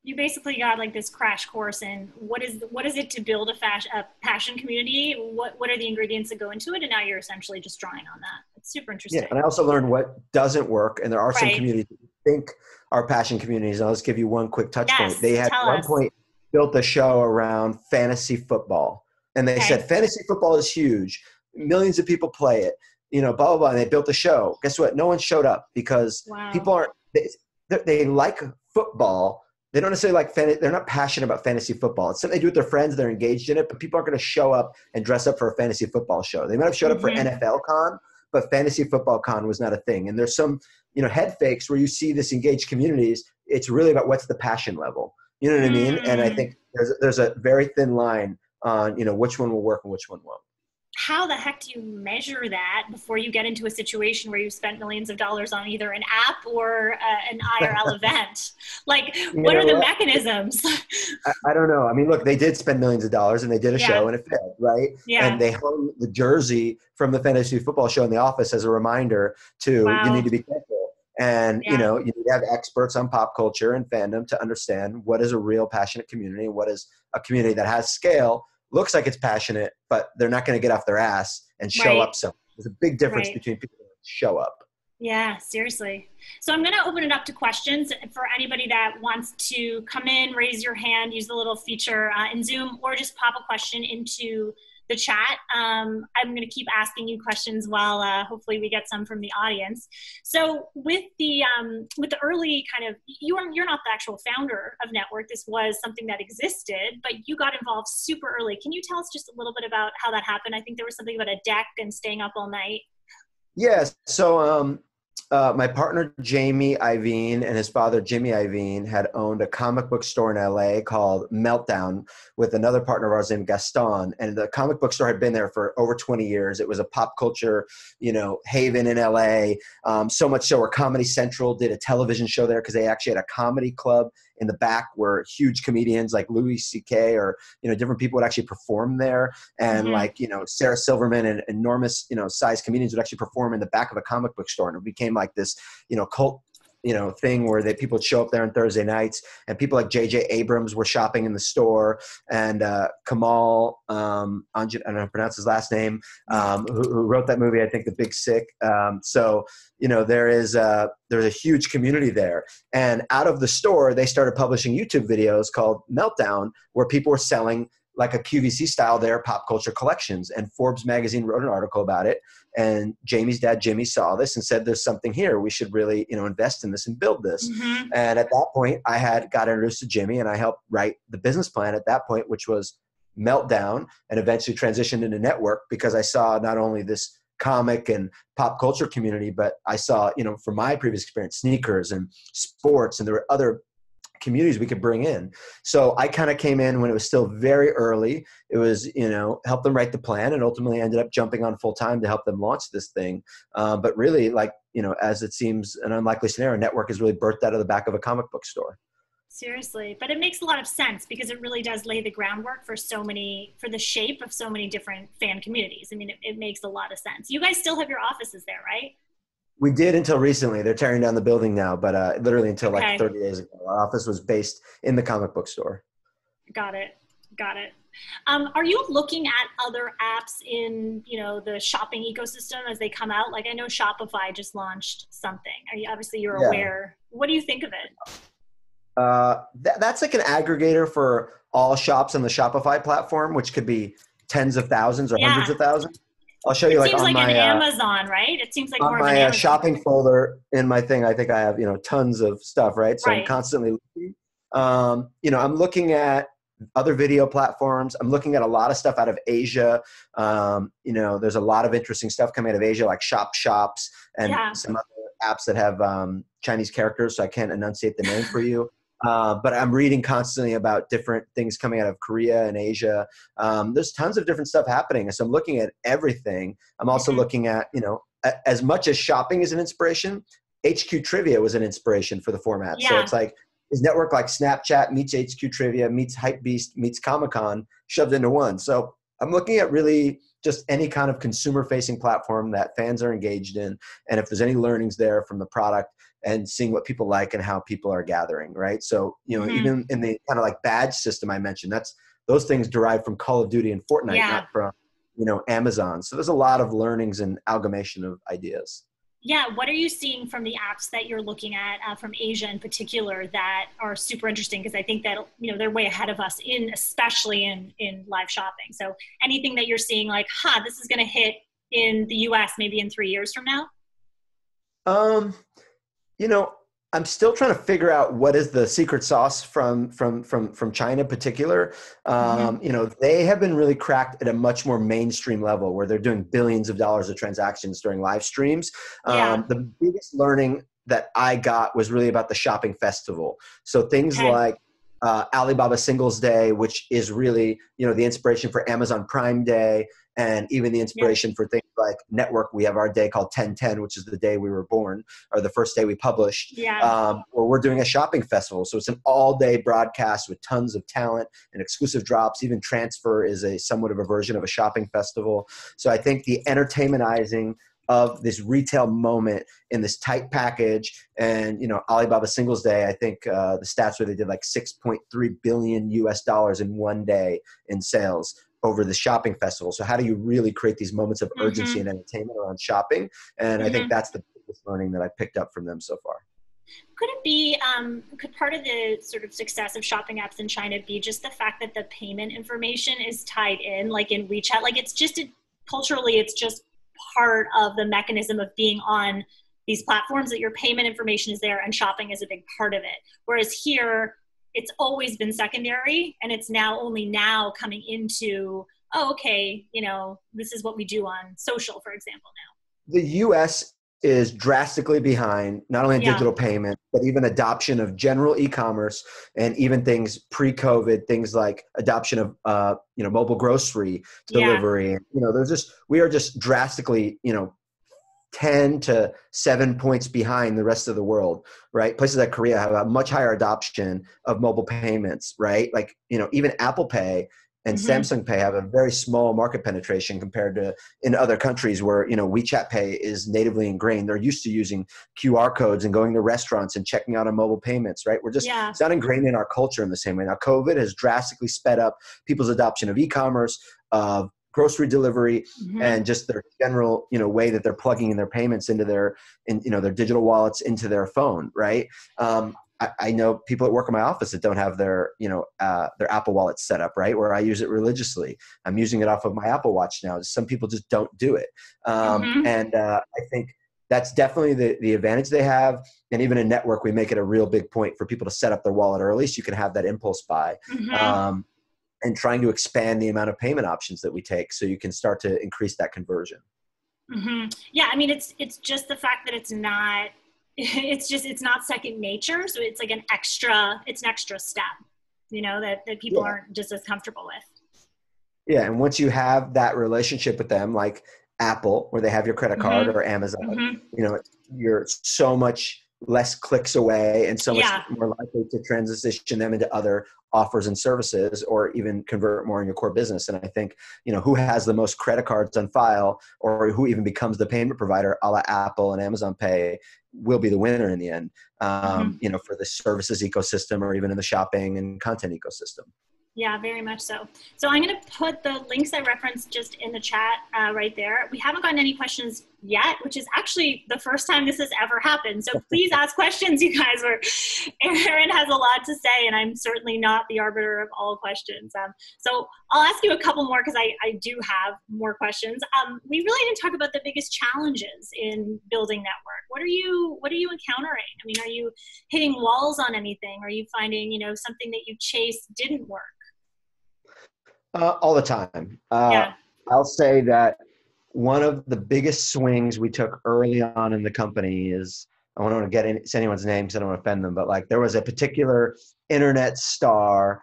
You basically got like this crash course in what is it to build a passion community? What are the ingredients that go into it? And now you're essentially just drawing on that. It's super interesting. Yeah, and I also learned what doesn't work. And there are some communities that you think are passion communities. I'll just give you one quick touch point. They had at one point built a show around fantasy football. And they said, fantasy football is huge. Millions of people play it, blah, blah, blah. And they built a show. Guess what? No one showed up because people aren't, they like football. They don't necessarily like they're not passionate about fantasy football. It's something they do with their friends. They're engaged in it, but people aren't going to show up and dress up for a fantasy football show. They might have showed up for NFL Con, but fantasy football con was not a thing. And there's some, head fakes where you see this engaged communities. It's really about what's the passion level. You know what I mean? And I think there's a very thin line on, which one will work and which one won't. How the heck do you measure that before you get into a situation where you spent millions of dollars on either an app or an IRL event? Like, what are the mechanisms? I don't know. I mean, look, they did spend millions of dollars and they did a show and it failed, right? Yeah. And they hung the jersey from the fantasy football show in the office as a reminder to, you need to be careful. And, you Yeah. know, you need to have experts on pop culture and fandom to understand what is a real passionate community and what is a community that has scale, looks like it's passionate, but they're not going to get off their ass and show Right. up. So there's a big difference Right. between people that show up. Yeah, seriously. So I'm going to open it up to questions for anybody that wants to come in, raise your hand, use the little feature in Zoom, or just pop a question into the chat. I'm going to keep asking you questions while hopefully we get some from the audience. So with the early kind of, you're not the actual founder of NTWRK. This was something that existed, but you got involved super early. Can you tell us just a little bit about how that happened? I think there was something about a deck and staying up all night. Yes. So my partner, Jamie Iovine, and his father, Jimmy Iovine, had owned a comic book store in LA called Meltdown with another partner of ours named Gaston. And the comic book store had been there for over 20 years. It was a pop culture, you know, haven in LA. So much so where Comedy Central did a television show there because they actually had a comedy club in the back where huge comedians like Louis C.K. or, you know, different people would actually perform there. And like, you know, Sarah Silverman and enormous, you know, size comedians would actually perform in the back of a comic book store. And it became like this, you know, cult, you know, thing where people would show up there on Thursday nights, and people like J.J. Abrams were shopping in the store, and Kamal, I don't know how to pronounce his last name, who wrote that movie, I think, The Big Sick. So, you know, there's a huge community there. And out of the store, they started publishing YouTube videos called Meltdown, where people were selling like a QVC style their pop culture collections. And Forbes magazine wrote an article about it. And Jamie's dad, Jimmy, saw this and said, there's something here. We should really, you know, invest in this and build this. And at that point, I had got introduced to Jimmy, and I helped write the business plan at that point, which was Meltdown, and eventually transitioned into NTWRK, because I saw not only this comic and pop culture community, but I saw, you know, from my previous experience, sneakers and sports, and there were other communities we could bring in. So I kind of came in when it was still very early. It was, you know, help them write the plan, and ultimately ended up jumping on full time to help them launch this thing. But really, like, you know, as it seems an unlikely scenario, NTWRK is really birthed out of the back of a comic book store. Seriously, but it makes a lot of sense because it really does lay the groundwork for for the shape of so many different fan communities. I mean, it makes a lot of sense. You guys still have your offices there, right? We did until recently. They're tearing down the building now, but literally until like 30 days ago, our office was based in the comic book store. Got it. Got it. Are you looking at other apps in, you know, the shopping ecosystem as they come out? Like, I know Shopify just launched something. Obviously you're aware. What do you think of it? That's like an aggregator for all shops on the Shopify platform, which could be tens of thousands or hundreds of thousands. I'll show you, like, on like my an Amazon, right? It seems like on more my of an Amazon. shopping folder in my thing. I think I have, you know, tons of stuff, right? So I'm constantly looking. You know, I'm looking at other video platforms. I'm looking at a lot of stuff out of Asia. You know, there's a lot of interesting stuff coming out of Asia, like Shops and some other apps that have Chinese characters, so I can't enunciate the name for you. But I'm reading constantly about different things coming out of Korea and Asia. There's tons of different stuff happening. So I'm looking at everything. I'm also looking at, you know, as much as shopping is an inspiration, HQ Trivia was an inspiration for the format. So it's like, is NTWRK like Snapchat meets HQ Trivia meets Hypebeast meets Comic-Con shoved into one? So I'm looking at really just any kind of consumer-facing platform that fans are engaged in, and if there's any learnings there from the product, and seeing what people like and how people are gathering, right? So, you know, even in the kind of like badge system I mentioned, those things derive from Call of Duty and Fortnite, not from, you know, Amazon. So there's a lot of learnings and amalgamation of ideas. Yeah, what are you seeing from the apps that you're looking at from Asia in particular that are super interesting? Because I think that, you know, they're way ahead of us especially in live shopping. So anything that you're seeing like, this is going to hit in the US maybe in 3 years from now? You know, I'm still trying to figure out what is the secret sauce from China in particular. You know, they have been really cracked at a much more mainstream level where they're doing billions of dollars of transactions during live streams. The biggest learning that I got was really about the shopping festival. So things like Alibaba Singles Day, which is really, you know, the inspiration for Amazon Prime Day, and even the inspiration for things like NTWRK. We have our day called 10/10, which is the day we were born, or the first day we published, where we're doing a shopping festival. So it's an all-day broadcast with tons of talent and exclusive drops. Even Transfer is somewhat of a version of a shopping festival. So I think the entertainmentizing of this retail moment in this tight package. And, you know, Alibaba Singles Day, I think the stats where they did like 6.3 billion US dollars in one day in sales over the shopping festival. So how do you really create these moments of urgency and entertainment around shopping? And I think that's the biggest learning that I picked up from them so far. Could it be, could part of the sort of success of shopping apps in China be just the fact that the payment information is tied in, like in WeChat? Like it's just, culturally, it's just part of the mechanism of being on these platforms that your payment information is there and shopping is a big part of it. Whereas here, it's always been secondary and it's now only now coming into, oh, okay, you know, this is what we do on social, for example, now. The US is drastically behind not only in digital payment, but even adoption of general e-commerce and even things pre-COVID, things like adoption of, you know, mobile grocery delivery. You know, we are just drastically, you know, 10 to 7 points behind the rest of the world, right? Places like Korea have a much higher adoption of mobile payments, right? Like, you know, even Apple Pay and Samsung Pay have a very small market penetration compared to in other countries where, you know, WeChat Pay is natively ingrained. They're used to using QR codes and going to restaurants and checking out on mobile payments, right? We're just, it's not ingrained in our culture in the same way. Now, COVID has drastically sped up people's adoption of e-commerce, of grocery delivery, and just their general, you know, way that they're plugging in their payments into their, you know, their digital wallets into their phone, right? I know people that work in my office that don't have their, you know, their Apple Wallet set up, right? Where I use it religiously. I'm using it off of my Apple Watch now. Some people just don't do it. And I think that's definitely the advantage they have. And even in network, we make it a real big point for people to set up their wallet early so you can have that impulse buy. And trying to expand the amount of payment options that we take so you can start to increase that conversion. Yeah, I mean, it's just the fact that it's not second nature. So it's like an extra step, you know, that people aren't just as comfortable with. Yeah. And once you have that relationship with them, like Apple, where they have your credit card, or Amazon, you know, you're so much less clicks away and so much more likely to transition them into other offers and services, or even convert more in your core business. And I think, you know, who has the most credit cards on file, or who even becomes the payment provider, a la Apple and Amazon Pay, will be the winner in the end, you know, for the services ecosystem, or even in the shopping and content ecosystem. Yeah, very much so. So I'm going to put the links I referenced just in the chat right there. We haven't gotten any questions yet, which is actually the first time this has ever happened. So please ask questions, you guys. Aaron has a lot to say, and I'm certainly not the arbiter of all questions. So I'll ask you a couple more because I do have more questions. We really didn't talk about the biggest challenges in building network. What are you encountering? I mean, are you hitting walls on anything? Are you finding, you know, something that you chased didn't work? All the time. I'll say that one of the biggest swings we took early on in the company is, I don't want to get into anyone's name because I don't want to offend them, but like there was a particular internet star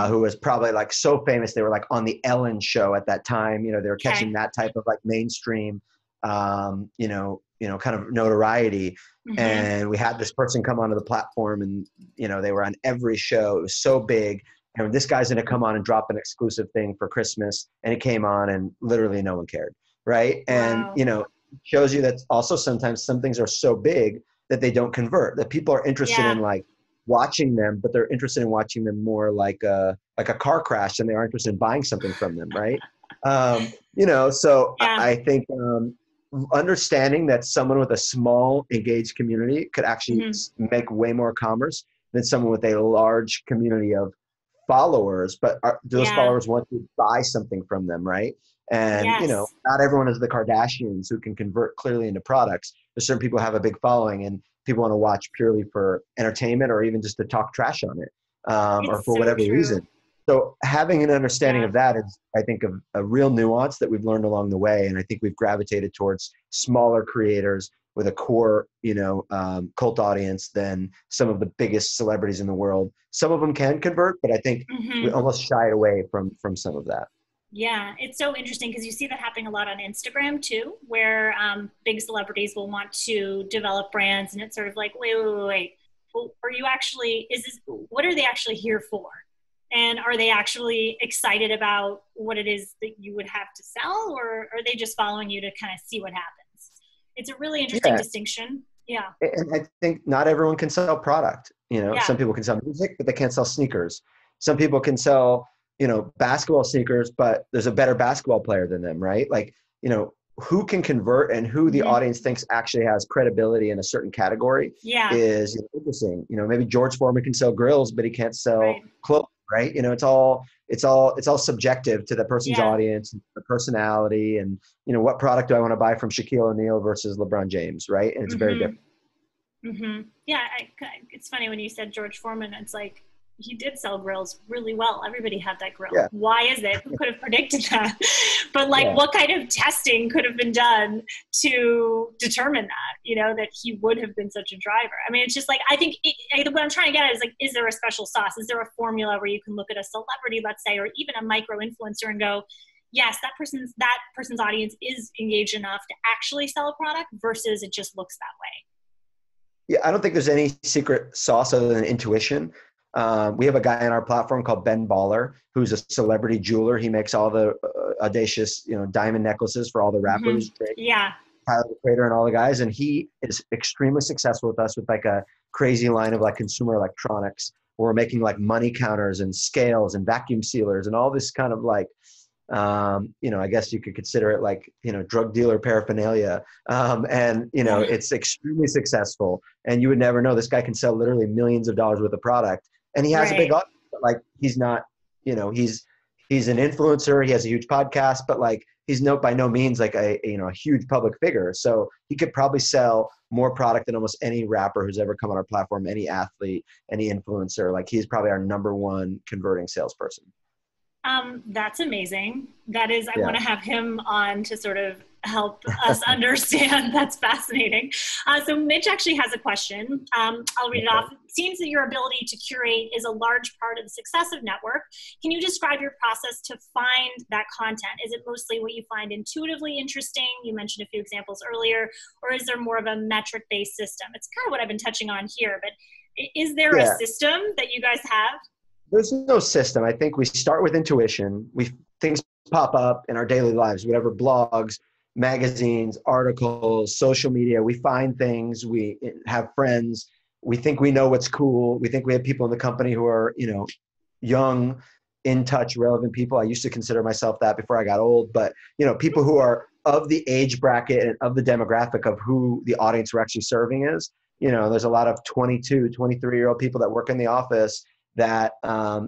who was probably like so famous. They were like on the Ellen show at that time. You know, they were catching that type of like mainstream, you know, kind of notoriety. And we had this person come onto the platform, and, you know, they were on every show. It was so big. And this guy's going to come on and drop an exclusive thing for Christmas. And it came on and literally no one cared. Right. And, you know, shows you that also sometimes some things are so big that they don't convert, that people are interested in like watching them, but they're interested in watching them more like a car crash than they are interested in buying something from them. Right. You know, so I think understanding that someone with a small engaged community could actually make way more commerce than someone with a large community of followers, but do those followers want to buy something from them, right? And you know, not everyone is the Kardashians who can convert clearly into products. There's certain people who have a big following, and people want to watch purely for entertainment, or even just to talk trash on it, or for whatever reason. So having an understanding of that is, I think, a real nuance that we've learned along the way. And I think we've gravitated towards smaller creators with a core, you know, cult audience than some of the biggest celebrities in the world. Some of them can convert, but I think we almost shied away from some of that. Yeah, it's so interesting because you see that happening a lot on Instagram too, where big celebrities will want to develop brands, and it's sort of like, wait. Well, are you actually, what are they actually here for? And are they actually excited about what it is that you would have to sell, or are they just following you to kind of see what happens? It's a really interesting Yeah. distinction. Yeah. And I think not everyone can sell product. You know, Yeah. some people can sell music, but they can't sell sneakers. Some people can sell, you know, basketball sneakers, but there's a better basketball player than them, right? Like, you know, who can convert and who the Hmm. audience thinks actually has credibility in a certain category Yeah. is interesting. You know, maybe George Foreman can sell grills, but he can't sell Right. clothes, right? You know, it's all subjective to the person's Yeah. audience, the personality, and you know, what product do I want to buy from Shaquille O'Neal versus LeBron James, right? And it's very Hmm. different. Yeah, it's funny when you said George Foreman. It's like he did sell grills really well. Everybody had that grill. Yeah, Why is it? Who could have predicted that? But like, yeah, what kind of testing could have been done to determine that? You know, that he would have been such a driver. I mean, it's just like I think what I'm trying to get at is like, is there a special sauce? Is there a formula where you can look at a celebrity, let's say, or even a micro influencer, and go, yes, that person's audience is engaged enough to actually sell a product, versus it just looks that way. yeah. I don't think there's any secret sauce other than intuition. We have a guy on our platform called Ben Baller, who's a celebrity jeweler. He makes all the audacious, you know, diamond necklaces for all the Hmm. rappers, Drake, Yeah. Tyler the Creator, and all the guys. And he is extremely successful with us with like a crazy line of like consumer electronics. Where we're making like money counters and scales and vacuum sealers and all this kind of like, you know, I guess you could consider it like, you know, drug dealer paraphernalia. And, you know, Yeah. it's extremely successful. And you would never know this guy can sell literally millions of dollars worth of product. And he has a big Right. audience. But like, he's not, you know, he's an influencer. He has a huge podcast, but like, he's by no means like you know, a huge public figure. So he could probably sell more product than almost any rapper who's ever come on our platform, any athlete, any influencer. Like he's probably our number one converting salesperson. That's amazing. That is, I Yeah. want to have him on to sort of help us understand. That's fascinating. So Mitch actually has a question. I'll read it off. It seems that your ability to curate is a large part of the success of Network. Can you describe your process to find that content? Is it mostly what you find intuitively interesting? You mentioned a few examples earlier, or is there more of a metric-based system? It's kind of what I've been touching on here, but is there a Yeah. system that you guys have? There's no system. I think we start with intuition. Things pop up in our daily lives, whatever blogs, magazines, articles, social media. We find things. We have friends. We think we know what's cool. We think we have people in the company who are, you know, young, in touch, relevant people. I used to consider myself that before I got old, but you know, people who are of the age bracket and of the demographic of who the audience we're actually serving is. You know, there's a lot of 22, 23-year-old people that work in the office that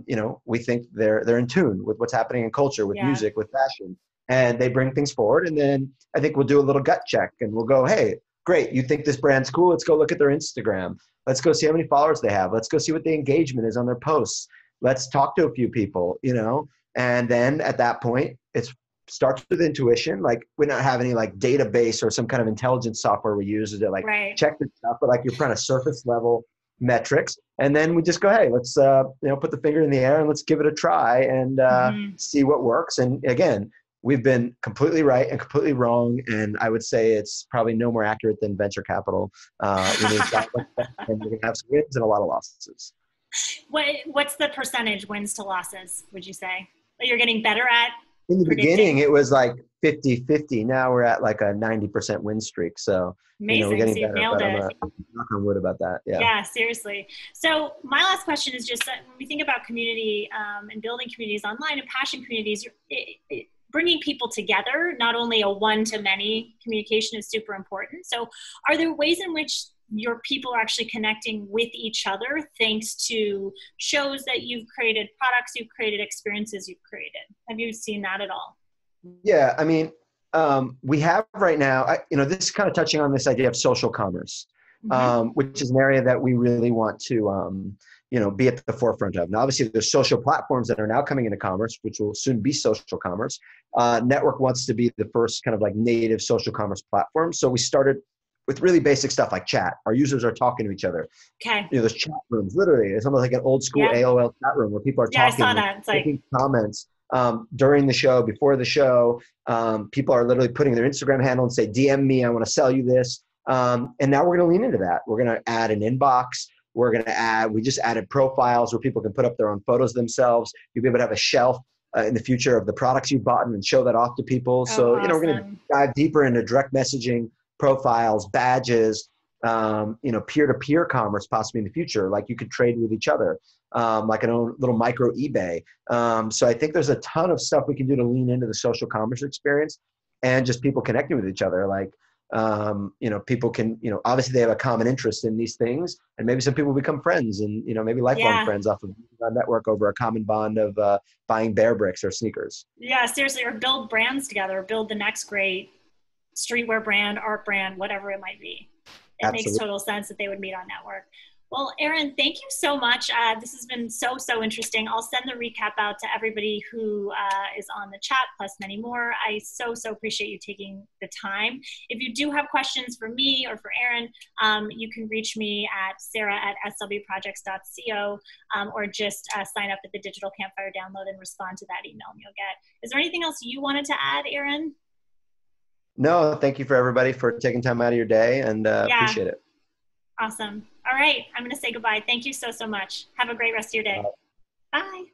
you know, we think they're in tune with what's happening in culture, with Yeah. music, with fashion, and they bring things forward. And then I think we'll do a little gut check and we'll go, hey, great, you think this brand's cool? Let's go look at their Instagram. Let's go see how many followers they have. Let's go see what the engagement is on their posts. Let's talk to a few people, you know. And then at that point, it starts with intuition. Like we don't have any like database or some kind of intelligence software we use to like Right. check this stuff, but like you're kind of surface level metrics. And then we just go, hey, let's you know, put the finger in the air and let's give it a try and Hmm. see what works. And again, we've been completely right and completely wrong. And I would say it's probably no more accurate than venture capital. We need and we're gonna have some wins and a lot of losses. What's the percentage wins to losses, would you say, that you're getting better at In the beginning, predicting? it was like 50-50. Now we're at like a 90% win streak. So, you know, we're Amazing. getting So you've better, nailed but I'm it. knock on wood about that. Yeah. Yeah, seriously. So my last question is just that when we think about community and building communities online and passion communities, bringing people together, not only a one-to-many communication is super important. So are there ways in which your people are actually connecting with each other thanks to shows that you've created, products you've created, experiences you've created? Have you seen that at all? Yeah. I mean, we have right now, you know, this is kind of touching on this idea of social commerce, Mm-hmm. which is an area that we really want to, you know, be at the forefront of. Now, obviously, there's social platforms that are now coming into commerce, which will soon be social commerce. Network wants to be the first kind of like native social commerce platform. So we started with really basic stuff like chat. Our users are talking to each other. Okay. You know, there's chat rooms, literally. It's almost like an old school Yeah. AOL chat room where people are Yeah, I saw talking, that. It's like, making comments during the show, before the show. People are literally putting their Instagram handle and say, DM me, I want to sell you this. And now we're going to lean into that. We're going to add an inbox. We just added profiles where people can put up their own photos themselves. You'll be able to have a shelf in the future of the products you've bought and show that off to people. oh, So, you know, we're going to awesome. dive deeper into direct messaging, profiles, badges, peer-to-peer commerce possibly in the future. Like you could trade with each other, like an own little micro eBay. So I think there's a ton of stuff we can do to lean into the social commerce experience and just people connecting with each other. Like, people can, obviously they have a common interest in these things, and maybe some people become friends and, maybe lifelong Yeah. friends off of a network over a common bond of buying bear bricks or sneakers. Yeah, seriously, or build brands together, build the next great streetwear brand, art brand, whatever it might be. It makes Absolutely. total sense that they would meet on Network. Well, Aaron, thank you so much. This has been so interesting. I'll send the recap out to everybody who is on the chat, plus many more. I so appreciate you taking the time. If you do have questions for me or for Aaron, you can reach me at sarah@swprojects.co, or just sign up at the Digital Campfire download and respond to that email and you'll get. Is there anything else you wanted to add, Aaron? No, thank you for everybody for taking time out of your day, and Yeah, appreciate it. awesome. All right, I'm going to say goodbye. Thank you so much. Have a great rest of your day. Bye.